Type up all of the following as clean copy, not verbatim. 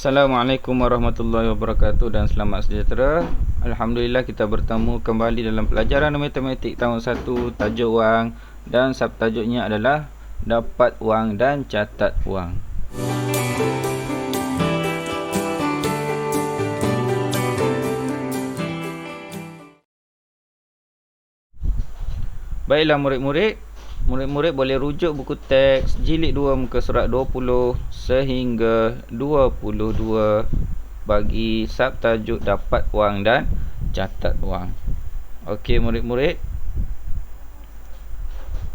Assalamualaikum warahmatullahi wabarakatuh dan selamat sejahtera. Alhamdulillah kita bertemu kembali dalam pelajaran matematik tahun 1 tajuk wang dan subtajuknya adalah dapat wang dan catat wang. Baiklah murid-murid boleh rujuk buku teks jilid 2 muka surat 20 sehingga 22 bagi subtajuk dapat wang dan catat wang. Okey murid-murid.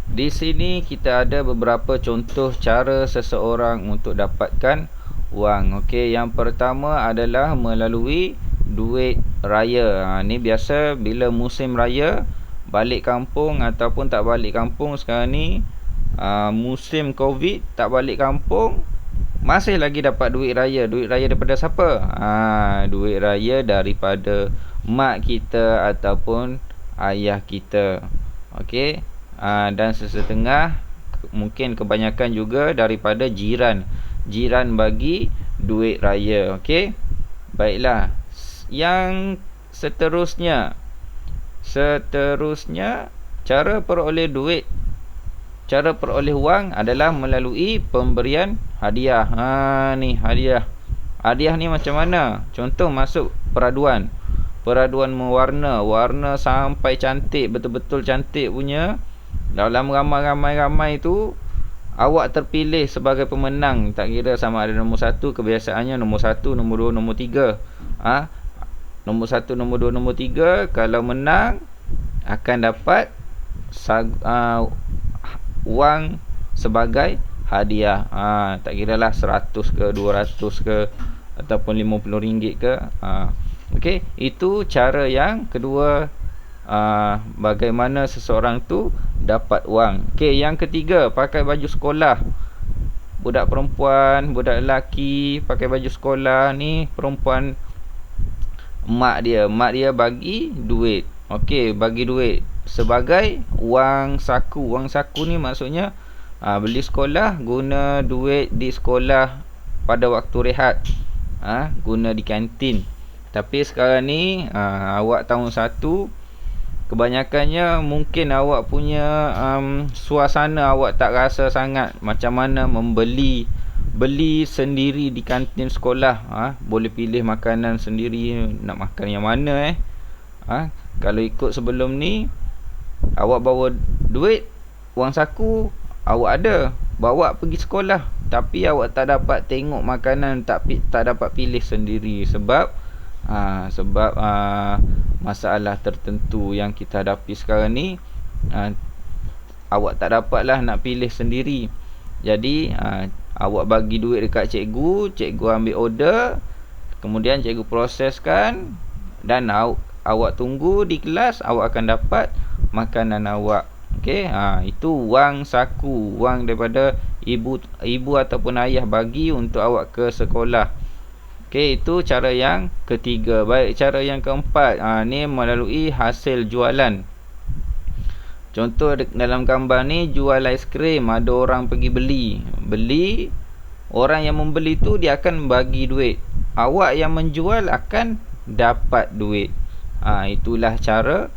Di sini kita ada beberapa contoh cara seseorang untuk dapatkan wang. Okey, yang pertama adalah melalui duit raya. Ni biasa bila musim raya, balik kampung ataupun tak balik kampung sekarang ni, musim Covid, tak balik kampung, masih lagi dapat duit raya. Duit raya daripada siapa? Duit raya daripada mak kita ataupun ayah kita. Okey. Dan sesetengah, mungkin kebanyakan juga daripada jiran. Jiran bagi duit raya. Okey. Baiklah. Yang seterusnya, cara peroleh duit, cara peroleh wang adalah melalui pemberian hadiah. Ni hadiah. Hadiah ni macam mana? Contoh masuk peraduan. Peraduan mewarna, warna sampai cantik, betul-betul cantik punya. Dalam ramai tu, awak terpilih sebagai pemenang. Tak kira sama ada nombor 1, kebiasaannya nombor 1, nombor 2, nombor 3. Nombor 1, nombor 2, nombor 3, kalau menang akan dapat wang sebagai hadiah. Tak kira lah 100 ke 200 ke ataupun RM50 ke. Okey, itu cara yang kedua, bagaimana seseorang tu dapat wang. Okey, yang ketiga, pakai baju sekolah. Budak perempuan, budak lelaki pakai baju sekolah ni, perempuan, mak dia bagi duit. Okey, bagi duit sebagai wang saku. Wang saku ni maksudnya beli sekolah, guna duit di sekolah pada waktu rehat, guna di kantin. Tapi sekarang ni awak tahun 1, kebanyakannya mungkin awak punya suasana awak tak rasa sangat macam mana beli sendiri di kantin sekolah. Boleh pilih makanan sendiri, nak makan yang mana. Kalau ikut sebelum ni, awak bawa duit, wang saku awak ada, bawa pergi sekolah, tapi awak tak dapat tengok makanan, tak dapat pilih sendiri sebab masalah tertentu yang kita hadapi sekarang ni. Awak tak dapatlah nak pilih sendiri. Jadi awak bagi duit dekat cikgu, cikgu ambil order, kemudian cikgu proseskan, dan awak tunggu di kelas, awak akan dapat makanan awak. Okey, itu wang saku, wang daripada ibu ataupun ayah bagi untuk awak ke sekolah. Okey, itu cara yang ketiga. Baik, cara yang keempat, ni melalui hasil jualan. Contoh dalam gambar ni, jual aiskrim, ada orang pergi beli, orang yang membeli tu dia akan bagi duit, awak yang menjual akan dapat duit. Itulah cara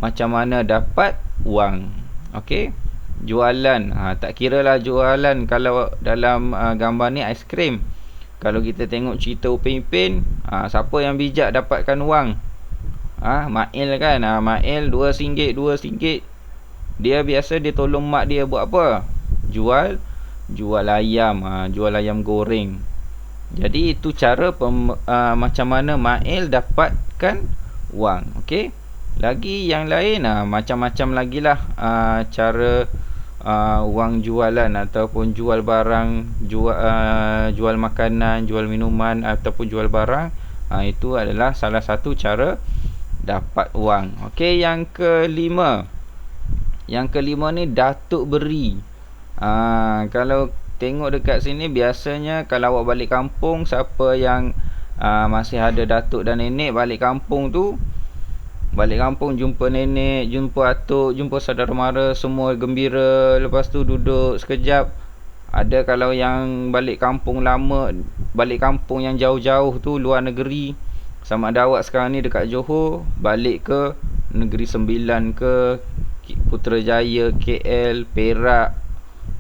macam mana dapat wang. Okey, jualan, tak kiralah jualan. Kalau dalam gambar ni aiskrim, kalau kita tengok cerita Upin Ipin, siapa yang bijak dapatkan wang? Mail kan. Mail RM2. Dia biasa dia tolong mak dia buat apa? Jual ayam, jual ayam goreng. Jadi itu cara macam mana Mail dapatkan wang. Okey. Lagi yang lain, macam-macam lagi lah cara wang jualan ataupun jual barang, jual makanan, jual minuman ataupun jual barang. Itu adalah salah satu cara dapat wang. Okey, yang kelima ni datuk beri. Kalau tengok dekat sini, biasanya kalau awak balik kampung, siapa yang masih ada datuk dan nenek balik kampung tu, jumpa nenek, jumpa atuk, jumpa saudara mara, semua gembira. Lepas tu duduk sekejap, Ada kalau yang balik kampung lama, balik kampung yang jauh-jauh tu, luar negeri, sama ada awak sekarang ni dekat Johor, balik ke Negeri Sembilan ke, Putrajaya, KL, Perak,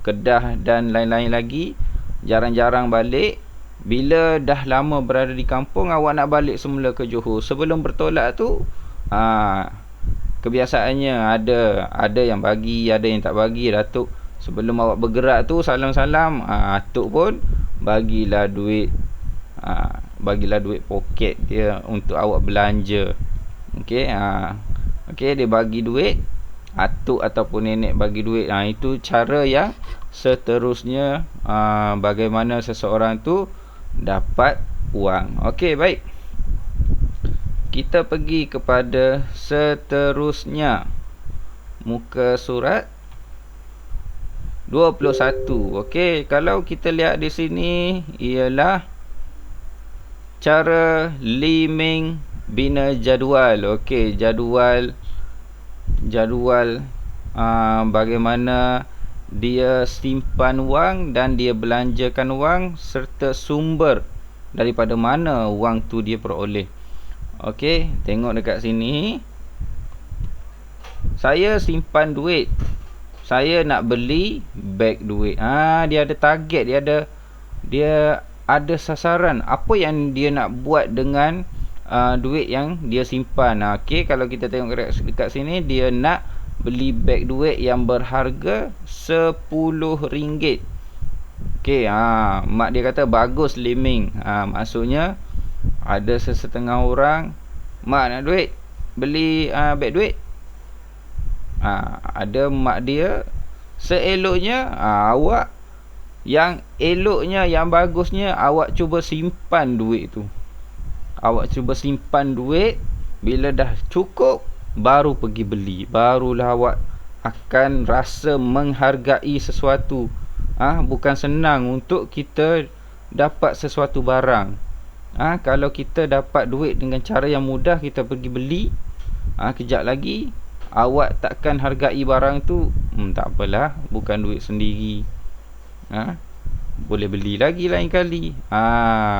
Kedah dan lain-lain lagi, jarang-jarang balik. Bila dah lama berada di kampung, awak nak balik semula ke Johor. Sebelum bertolak tu, kebiasaannya ada yang bagi, ada yang tak bagi. Datuk sebelum awak bergerak tu, salam-salam, atuk pun bagilah duit, bagilah duit poket dia untuk awak belanja. Okey, okey, dia bagi duit, atuk ataupun nenek bagi duit. Itu cara yang seterusnya, bagaimana seseorang tu dapat wang. Okey, baik. Kita pergi kepada seterusnya. Muka surat 21. Okey, kalau kita lihat di sini ialah cara liming bina jadual. Okey, jadual bagaimana dia simpan wang dan dia belanjakan wang, serta sumber daripada mana wang tu dia peroleh. Okey, tengok dekat sini. Saya simpan duit, saya nak beli beg duit. Dia ada target, dia ada sasaran apa yang dia nak buat dengan duit yang dia simpan. Okey, kalau kita tengok dekat sini, dia nak beli beg duit yang berharga RM10. Okey, mak dia kata bagus liming. Maksudnya ada sesetengah orang, mak nak duit, beli beg duit. Ada mak dia, seeloknya awak yang eloknya, yang bagusnya, awak cuba simpan duit tu. Awak cuba simpan duit, bila dah cukup baru pergi beli. Barulah awak akan rasa menghargai sesuatu. Bukan senang untuk kita dapat sesuatu barang. Kalau kita dapat duit dengan cara yang mudah, kita pergi beli, kejap lagi awak takkan hargai barang tu. Tak apalah, bukan duit sendiri, boleh beli lagi lain kali.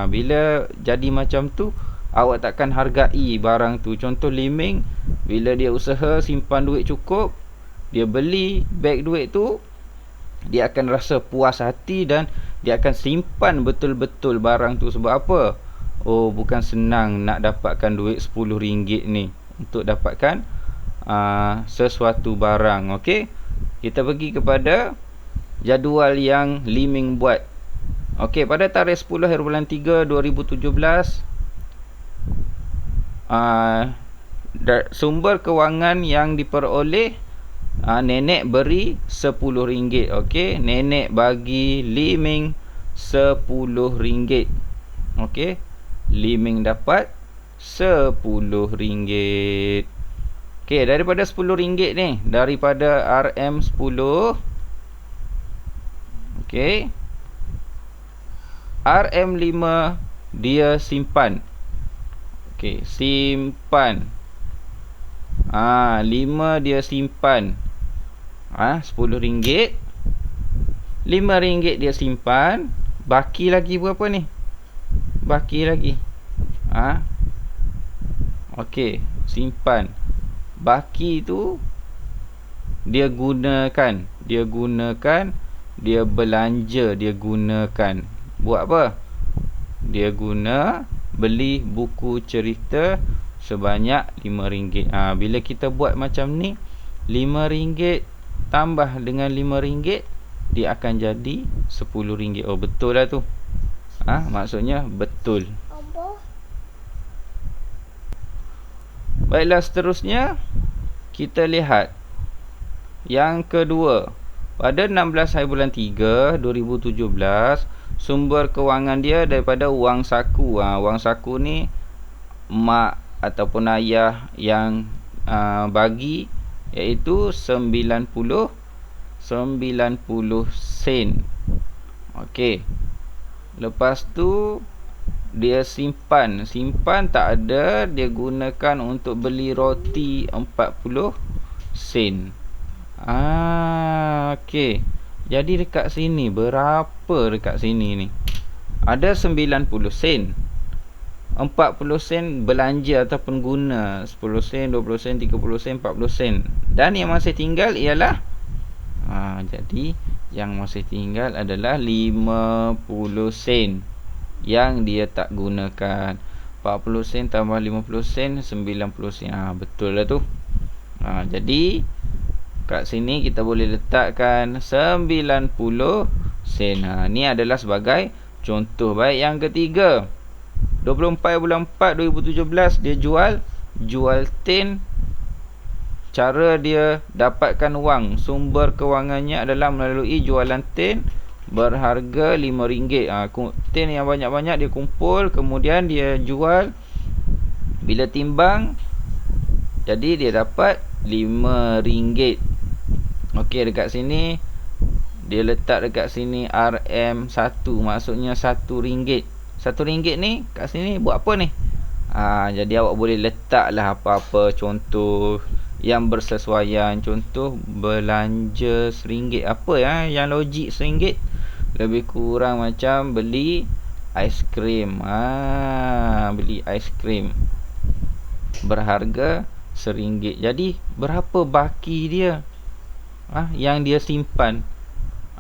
Bila jadi macam tu, awak takkan hargai barang tu. Contoh liming, bila dia usaha simpan duit cukup, dia beli beg duit tu, dia akan rasa puas hati dan dia akan simpan betul-betul barang tu. Sebab apa? Bukan senang nak dapatkan duit RM10 ni untuk dapatkan sesuatu barang. Okey, kita pergi kepada jadual yang liming buat. Okey, pada tarikh 10 hari bulan 3 2017, sumber kewangan yang diperoleh, nenek beri RM10. Okey, nenek bagi liming RM10. Okey, liming dapat RM10. Okey, daripada RM10 ni, daripada RM10, okey, RM5 dia simpan. Okey, simpan. 5 dia simpan. RM10. RM5 dia simpan. Baki lagi berapa ni? Baki lagi. Okey, simpan. Baki tu dia gunakan, dia belanja, dia gunakan. Buat apa? Dia guna beli buku cerita sebanyak RM5. Bila kita buat macam ni, RM5 tambah dengan RM5, dia akan jadi RM10. Betul lah tu. Maksudnya betul. Baiklah, seterusnya kita lihat yang kedua. Pada 16 hari bulan 3 2017, sumber kewangan dia daripada wang saku. Wang saku ni mak ataupun ayah yang bagi, iaitu 90 sen. Okey, lepas tu dia simpan tak ada, dia gunakan untuk beli roti 40 sen. Okey, Jadi dekat sini berapa dekat sini ni? Ada 90 sen. 40 sen belanja ataupun guna. 10 sen, 20 sen, 30 sen, 40 sen. Dan yang masih tinggal ialah jadi yang masih tinggal adalah 50 sen yang dia tak gunakan. 40 sen tambah 50 sen 90 sen. Betul lah tu. Jadi kat sini kita boleh letakkan 90 sen. Ni adalah sebagai contoh. Baik, yang ketiga, 24 bulan 4 2017 dia jual tin. Cara dia dapatkan wang, sumber kewangannya adalah melalui jualan tin berharga RM5. Tin yang banyak-banyak dia kumpul, kemudian dia jual. Bila timbang, jadi dia dapat RM5. Okey, dekat sini dia letak dekat sini RM1, maksudnya RM1. RM1 ni kat sini buat apa ni? Jadi awak boleh letaklah apa-apa contoh yang bersesuaian. Contoh belanja RM1. Apa yang logik RM1? Lebih kurang macam beli aiskrim. Beli aiskrim berharga RM1. Jadi berapa baki dia? Yang dia simpan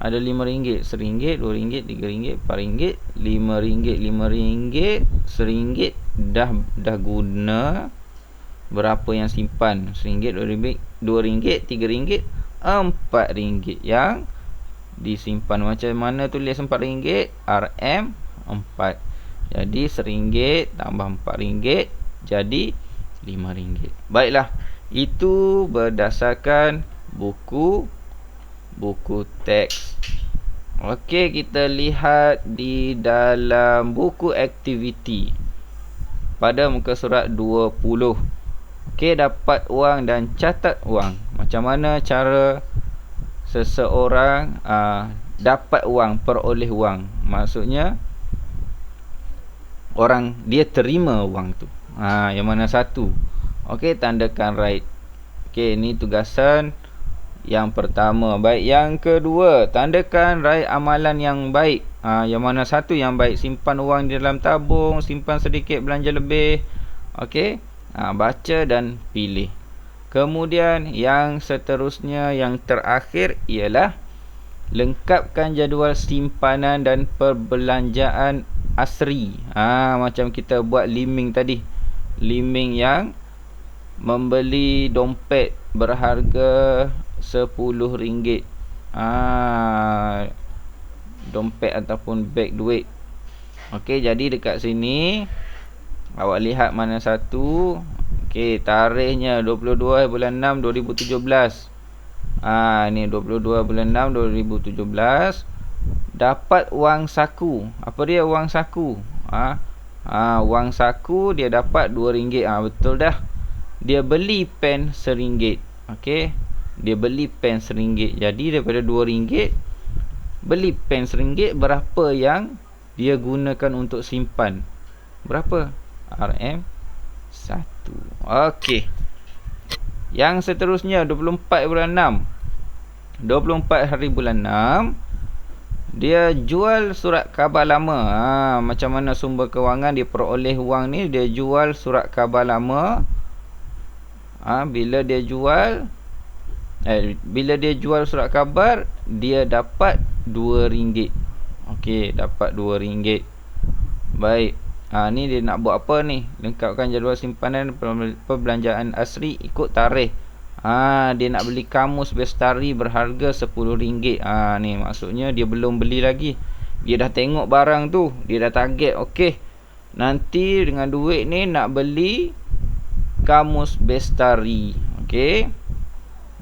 ada RM5, RM1, RM2, RM3, RM4, RM5, RM5, RM1. Dah guna. Berapa yang simpan? RM1, RM2, RM3, RM4 yang disimpan. Macam mana tulis RM4? RM4. Jadi RM1 tambah RM4 jadi RM5. Baiklah, itu berdasarkan buku teks. Okey, kita lihat di dalam buku aktiviti pada muka surat 20. Okey, dapat wang dan catat wang. Macam mana cara seseorang dapat wang, peroleh wang? Maksudnya orang dia terima wang tu. Yang mana satu? Okey, tandakan right. Okey, ni tugasan yang pertama. Baik, yang kedua, tandakan right amalan yang baik. Yang mana satu yang baik? Simpan wang di dalam tabung, simpan sedikit, belanja lebih. Okey, baca dan pilih. Kemudian yang seterusnya, yang terakhir ialah lengkapkan jadual simpanan dan perbelanjaan asri. Macam kita buat liming tadi. Liming yang membeli dompet berharga RM10. Dompet ataupun beg duit. Okey, jadi dekat sini awak lihat mana satu. Okey, tarikhnya 22 bulan 6 2017. Ni 22 bulan 6 2017. Dapat wang saku. Apa dia wang saku? Wang saku dia dapat RM2. Betul dah. Dia beli pen RM1. Okey, dia beli pen RM1. Jadi daripada RM2 beli pen RM1, berapa yang dia gunakan untuk simpan? Berapa? RM1. Okey. Yang seterusnya 24 bulan 6. 24 hari bulan 6 dia jual surat khabar lama. Macam mana sumber kewangan dia peroleh wang ni? Dia jual surat khabar lama. Bila dia jual surat khabar, dia dapat RM2. Okey, dapat RM2. Baik. Ni dia nak buat apa ni? Lengkapkan jadual simpanan perbelanjaan asri ikut tarikh. Dia nak beli kamus Bestari berharga RM10. Ni maksudnya dia belum beli lagi. Dia dah tengok barang tu, dia dah target. Okey, nanti dengan duit ni nak beli kamus Bestari. Okey.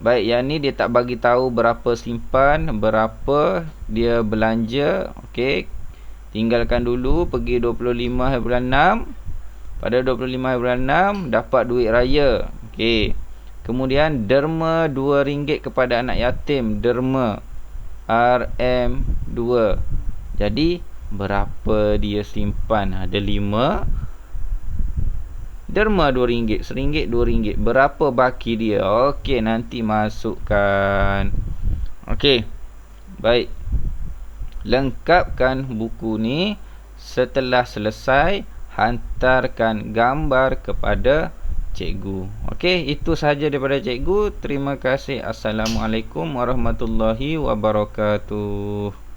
Baik, yang ni dia tak bagi tahu berapa simpan, berapa dia belanja. Okey. Tinggalkan dulu, pergi 25 hari bulan 6. Pada 25 hari bulan 6 dapat duit raya. Okey. Kemudian derma RM2 kepada anak yatim, derma RM2. Jadi berapa dia simpan? Ada 5 derma RM2, RM1 RM2. Berapa baki dia? Okey, nanti masukkan. Okey. Baik. Lengkapkan buku ni. Setelah selesai, hantarkan gambar kepada cikgu. Okey, itu sahaja daripada cikgu. Terima kasih. Assalamualaikum warahmatullahi wabarakatuh.